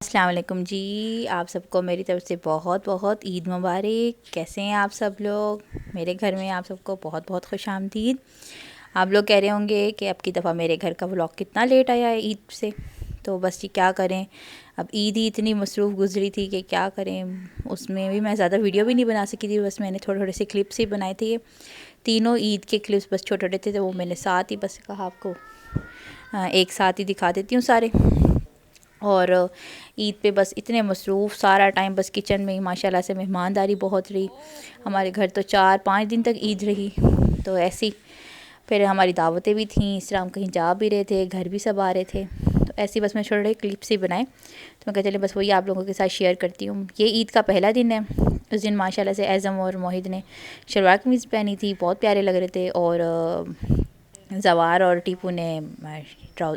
अस्सलाम वालेकुम जी। आप सबको मेरी तरफ़ से बहुत बहुत ईद मुबारक। कैसे हैं आप सब लोग? मेरे घर में आप सबको बहुत बहुत खुश आमदीद। आप लोग कह रहे होंगे कि अब की दफ़ा मेरे घर का व्लॉग कितना लेट आया है ईद से। तो बस ये क्या करें, अब ईद ही इतनी मसरूफ़ गुजरी थी कि क्या करें। उसमें भी मैं ज़्यादा वीडियो भी नहीं बना सकी थी, बस मैंने थोड़े थोड़े से क्लिप्स ही बनाए थे। ये तीनों ईद के क्लिप्स बस छोटे छोटे थे, तो वो मैंने साथ ही बस कहा आपको एक साथ ही दिखा देती हूँ सारे। और ईद पे बस इतने मसरूफ़ सारा टाइम बस किचन में ही, माशाल्लाह से मेहमानदारी बहुत रही हमारे घर। तो 4-5 दिन तक ईद रही। तो ऐसी फिर हमारी दावतें भी थीं, इस तरह हम कहीं जा भी रहे थे, घर भी सब आ रहे थे। तो ऐसी बस मैं छोटे छोटे क्लिप्स ही बनाए, तो मैं कहा चले बस वही आप लोगों के साथ शेयर करती हूँ। ये ईद का पहला दिन है। उस दिन माशाल्लाह से एज़म और मोहिद ने शलवार कमीज़ पहनी थी, बहुत प्यारे लग रहे थे। और जवार और टीपू ने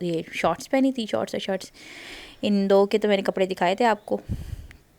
ये शॉर्ट्स पहनी थी, शॉर्ट्स और शर्ट्स। इन दो के तो मैंने कपड़े दिखाए थे आपको।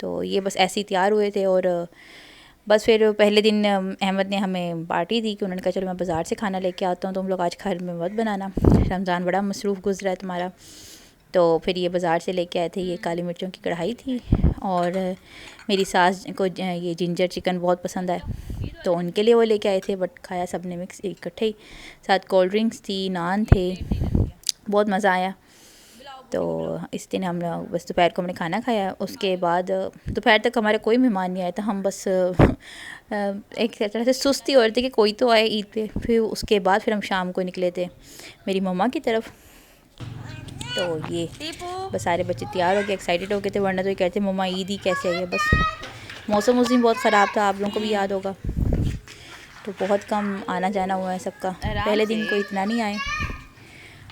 तो ये बस ऐसे ही तैयार हुए थे। और बस फिर पहले दिन अहमद ने हमें पार्टी दी कि उन्होंने कहा चलो मैं बाज़ार से खाना लेके आता हूँ, तो हम लोग आज घर में मत बनाना, रमज़ान बड़ा मसरूफ़ गुजरा है तुम्हारा। तो फिर ये बाज़ार से लेके आए थे, ये काली मिर्चों की कढ़ाई थी। और मेरी सास को ये जिंजर चिकन बहुत पसंद है, तो उनके लिए वो लेके आए थे। बट खाया सब ने मिक्स इकट्ठे ही। साथ कोल्ड ड्रिंक्स थी, नान थे, बहुत मज़ा आया। तो इस दिन हम लोग बस दोपहर को हमने खाना खाया। उसके बाद दोपहर तक हमारे कोई मेहमान नहीं आया था। हम बस एक तरह से सुस्ती हो रही थी कि कोई तो आए ईद पे। फिर उसके बाद फिर हम शाम को निकले थे मेरी मम्मा की तरफ। तो ये बस सारे बच्चे तैयार हो गए, एक्साइटेड हो गए थे, वरना तो ये कहते मम्मा ईद ही कैसे आई है। बस मौसम उस दिन बहुत ख़राब था, आप लोगों को भी याद होगा। तो बहुत कम आना जाना हुआ है सबका। पहले दिन कोई इतना नहीं आए,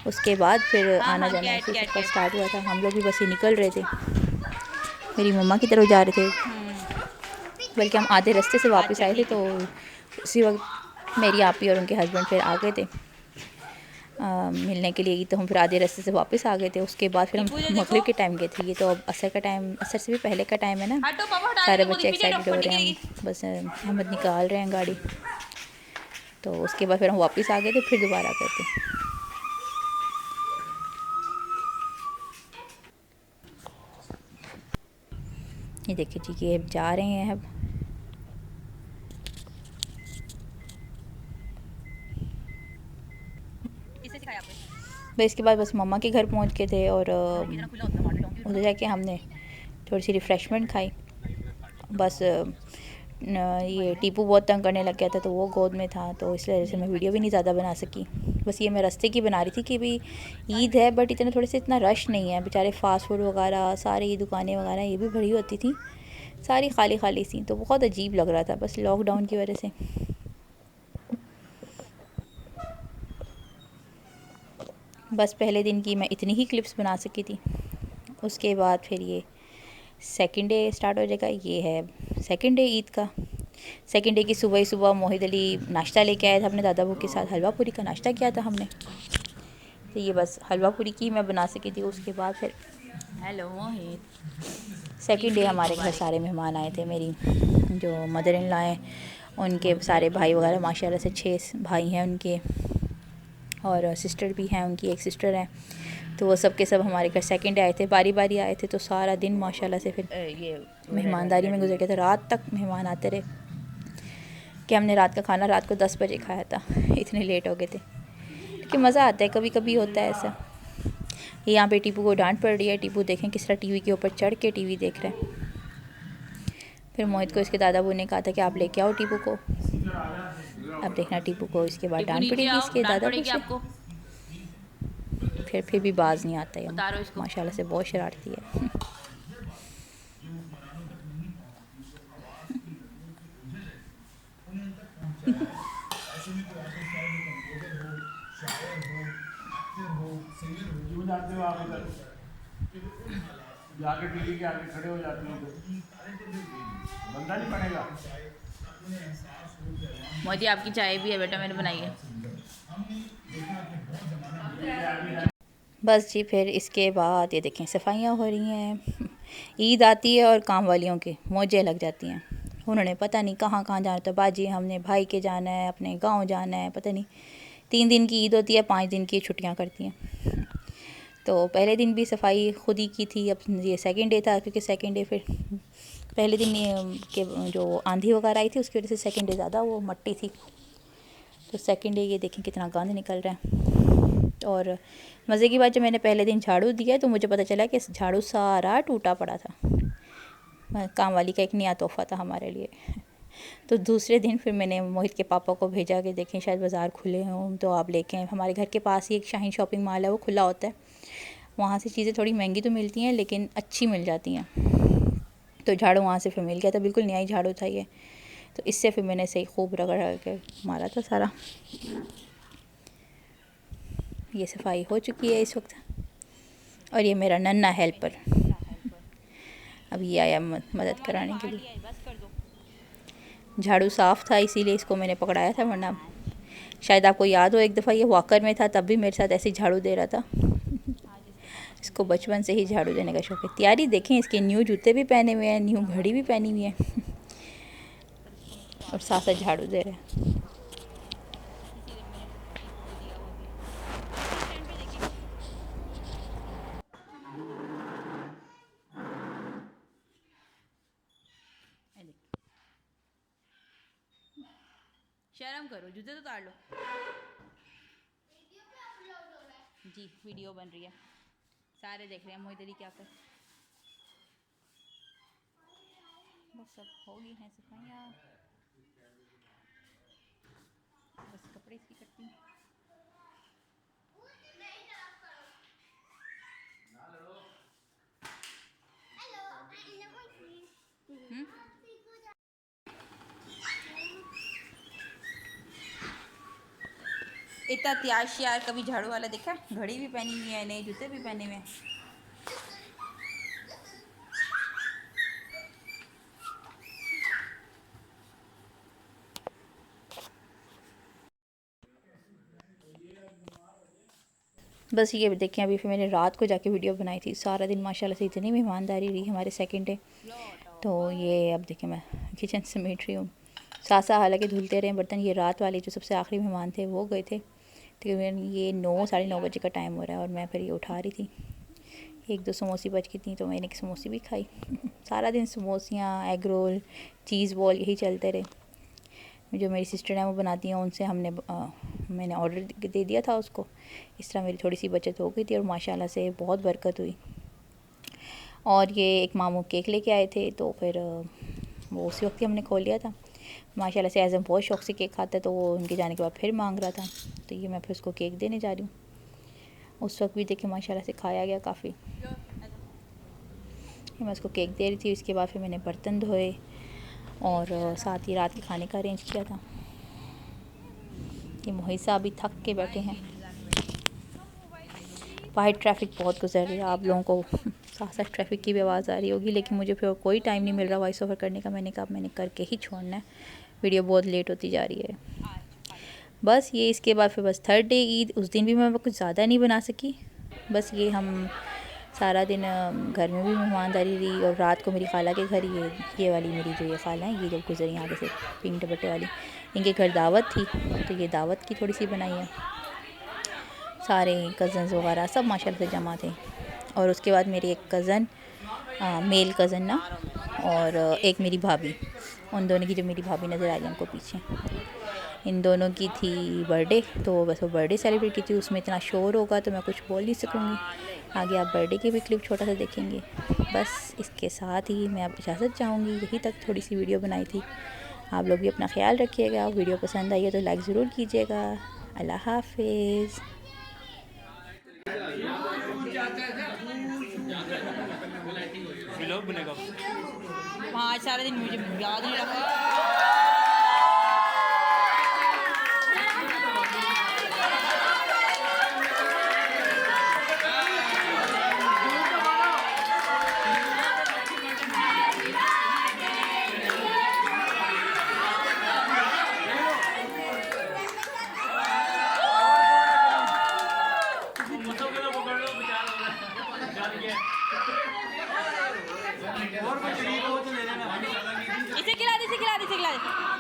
उसके बाद फिर आना जाना ऐसे सबका स्टार्ट हुआ था। हम लोग भी बस ये निकल रहे थे, मेरी मम्मा की तरफ जा रहे थे। बल्कि हम आधे रास्ते से वापस आए थे, तो उसी वक्त मेरी आपी और उनके हस्बैंड फिर आ गए थे मिलने के लिए। तो हम फिर आधे रास्ते से वापस आ गए थे। उसके बाद फिर हम मगरिब के टाइम गए थे। ये तो अब असर का टाइम, असर से भी पहले का टाइम है ना। सारे बच्चे एक्साइटेड हो रहे हैं, हम बस अहमद निकाल रहे हैं गाड़ी। तो उसके बाद फिर हम वापस आ गए थे, फिर दोबारा गए थे। ये देखिए जी, ये जा रहे हैं अब। बस इसके बाद बस मम्मा के घर पहुंच गए थे। और उधर जाके हमने थोड़ी सी रिफ़्रेशमेंट खाई। बस ये टीपू बहुत तंग करने लग गया था, तो वो गोद में था, तो इस वजह से मैं वीडियो भी नहीं ज़्यादा बना सकी। बस ये मैं रास्ते की बना रही थी कि भी ईद है, बट इतने थोड़े से इतना रश नहीं है। बेचारे फ़ास्ट फूड वगैरह सारी दुकानें वगैरह ये भी भरी होती थी, सारी खाली खाली सी। तो बहुत अजीब लग रहा था, बस लॉकडाउन की वजह से। बस पहले दिन की मैं इतनी ही क्लिप्स बना सकी थी। उसके बाद फिर ये सेकंड डे स्टार्ट हो जाएगा। ये है सेकंड डे ईद का। सेकंड डे की सुबह ही सुबह मोहिद अली नाश्ता लेके आया था अपने दादा बू के साथ। हलवा पूरी का नाश्ता किया था हमने। तो ये बस हलवा पूरी की मैं बना सकी थी। उसके बाद फिर हेलो मोहित, सेकंड डे हमारे घर सारे मेहमान आए थे। मेरी जो मदर इन लॉ हैं, उनके सारे भाई वगैरह, माशाल्लाह से 6 भाई हैं उनके, और सिस्टर भी हैं उनकी, एक सिस्टर है। तो वो सब के सब हमारे घर सेकंड डे आए थे, बारी बारी आए थे। तो सारा दिन माशाल्लाह से फिर ये मेहमानदारी में गुजर गया था। रात तक मेहमान आते रहे कि हमने रात का खाना रात को 10 बजे खाया था, इतने लेट हो गए थे। लेकिन मज़ा आता है, कभी कभी होता है ऐसा। यहाँ पे टीपू को डांट पड़ रही है। टीपू देखें किस तरह टीवी के ऊपर चढ़ के टीवी देख रहे हैं। फिर मोहित को इसके दादा बू ने कहा था कि आप लेके आओ टीपू को। अब देखना टीपू को इसके बाद डांट पड़ेगी इसके दादा बू से। फिर भी बाज नहीं आता है, माशाल्लाह से बहुत शरारती है। जाके टीवी के आगे खड़े हो जाते हैं, बंदा नहीं पड़ेगा। मोदी आपकी चाय भी है बेटा, मैंने बनाई है। बस जी, फिर इसके बाद ये देखें सफाइयाँ हो रही हैं। ईद आती है और काम वालियों के मौजें लग जाती हैं। उन्होंने पता नहीं कहाँ कहाँ जाना था। बाजी हमने भाई के जाना है, अपने गांव जाना है, पता नहीं 3 दिन की ईद होती है, 5 दिन की छुट्टियां करती हैं। तो पहले दिन भी सफाई खुद ही की थी। अब ये सेकंड डे था, क्योंकि सेकंड डे फिर पहले दिन के जो आंधी वगैरह आई थी उसकी वजह से सेकंड डे ज़्यादा वो मट्टी थी। तो सेकंड डे ये देखें कितना गंद निकल रहा है। और मज़े की बात, जब मैंने पहले दिन झाड़ू दिया तो मुझे पता चला कि झाड़ू सारा टूटा पड़ा था। काम वाली का एक नया तोहफ़ा था हमारे लिए। तो दूसरे दिन फिर मैंने मोहित के पापा को भेजा कि देखें शायद बाज़ार खुले हों तो आप लेके आएँ। हमारे घर के पास ही एक शाहीन शॉपिंग मॉल है, वो खुला होता है। वहाँ से चीज़ें थोड़ी महंगी तो मिलती हैं लेकिन अच्छी मिल जाती हैं। तो झाड़ू वहाँ से फिर मिल गया था, बिल्कुल नया ही झाड़ू था ये। तो इससे फिर मैंने सही खूब रगड़ के मारा था सारा। ये सफाई हो चुकी है इस वक्त। और ये मेरा नन्ना हेल्पर अब ये आया मदद कराने के लिए। झाड़ू साफ़ था इसीलिए इसको मैंने पकड़ाया था, वरना शायद आपको याद हो एक दफ़ा ये वॉकर में था तब भी मेरे साथ ऐसे झाड़ू दे रहा था। इसको बचपन से ही झाड़ू देने का शौक़ है। तैयारी देखें, इसके न्यू जूते भी पहने हुए हैं, न्यू घड़ी भी पहनी हुई है और साथ साथ झाड़ू दे रहे हैं। शर्म करो, जूते तो उतार लो। जी वीडियो बन रही है, सारे देख रहे हैं मोहित दीदी क्या कर। बस सब होगी हैं सफाइयाँ, बस कपड़े इसकी करती हूँ। इतना तैयार श्यार कभी झाड़ू वाला देखा? घड़ी भी पहनी हुई है, नए जूते भी पहने हुए हैं। बस ये देखें, अभी फिर मैंने रात को जाके वीडियो बनाई थी। सारा दिन माशाल्लाह से इतनी मेहमानदारी रही हमारे सेकंड डे। तो ये अब देखें मैं किचन समेट रही हूँ। साथ साथ हालांकि धुलते रहे बर्तन। ये रात वाले जो सबसे आखिरी मेहमान थे वो गए थे, तकरीबन ये 9 साढ़े 9 बजे का टाइम हो रहा है और मैं फिर ये उठा रही थी। एक दो समोसी बच गई थी तो मैंने एक समोसी भी खाई। सारा दिन समोसियाँ, एग रोल, चीज़ बॉल यही चलते रहे। जो मेरी सिस्टर है वो बनाती हैं, उनसे मैंने ऑर्डर दे दिया था उसको। इस तरह मेरी थोड़ी सी बचत हो गई थी और माशाल्लाह से बहुत बरकत हुई। और ये एक मामू केक लेके आए थे तो फिर वो उसी वक्त ही हमने खोल लिया था। माशाल्लाह से एज़म बहुत शौक़ से केक खाता है, तो वो उनके जाने के बाद फिर मांग रहा था, तो ये मैं फिर उसको केक देने जा रही हूँ। उस वक्त भी देखे माशाल्लाह से खाया गया काफ़ी। मैं उसको केक दे रही थी, उसके बाद फिर मैंने बर्तन धोए और साथ ही रात के खाने का अरेंज किया था। ये मोहित साहब भी थक के बैठे हैं। बाहर ट्रैफिक बहुत गुजर रही है, आप लोगों को साथ साथ ट्रैफिक की भी आवाज़ आ रही होगी, लेकिन मुझे फिर कोई टाइम नहीं मिल रहा वॉइस ओवर करने का। मैंने कहा मैंने करके ही छोड़ना है, वीडियो बहुत लेट होती जा रही है। बस ये इसके बाद फिर बस थर्ड डे ईद, उस दिन भी मैं कुछ ज़्यादा नहीं बना सकी। बस ये हम सारा दिन घर में भी मेहमानदारी रही और रात को मेरी खाला के घर, ये वाली मेरी जो ये खाला है, ये जब गुजरी आगे से पिंक दुपट्टे वाली, इनके घर दावत थी, तो ये दावत की थोड़ी सी बनाई है। सारे कज़न्स वगैरह सब माशाल्लाह से जमा थे। और उसके बाद मेरी एक कज़न, मेल कज़न ना, और एक मेरी भाभी, उन दोनों की, जो मेरी भाभी नज़र आ रही है उनको पीछे, इन दोनों की थी बर्थडे। तो बस वो बर्थडे सेलिब्रेट की थी। उसमें इतना शोर होगा तो मैं कुछ बोल नहीं सकूँगी। आगे आप बर्थडे की भी क्लिप छोटा सा देखेंगे। बस इसके साथ ही मैं अब इजाज़त चाहूँगी, यही तक थोड़ी सी वीडियो बनाई थी। आप लोग भी अपना ख्याल रखिएगा। वीडियो पसंद आई है तो लाइक ज़रूर कीजिएगा। अल्लाह हाफिज़। वहाँ सारा दिन मुझे याद नहीं रखा। इसे खिला दे, इसे खिला दे, इसे खिला दे।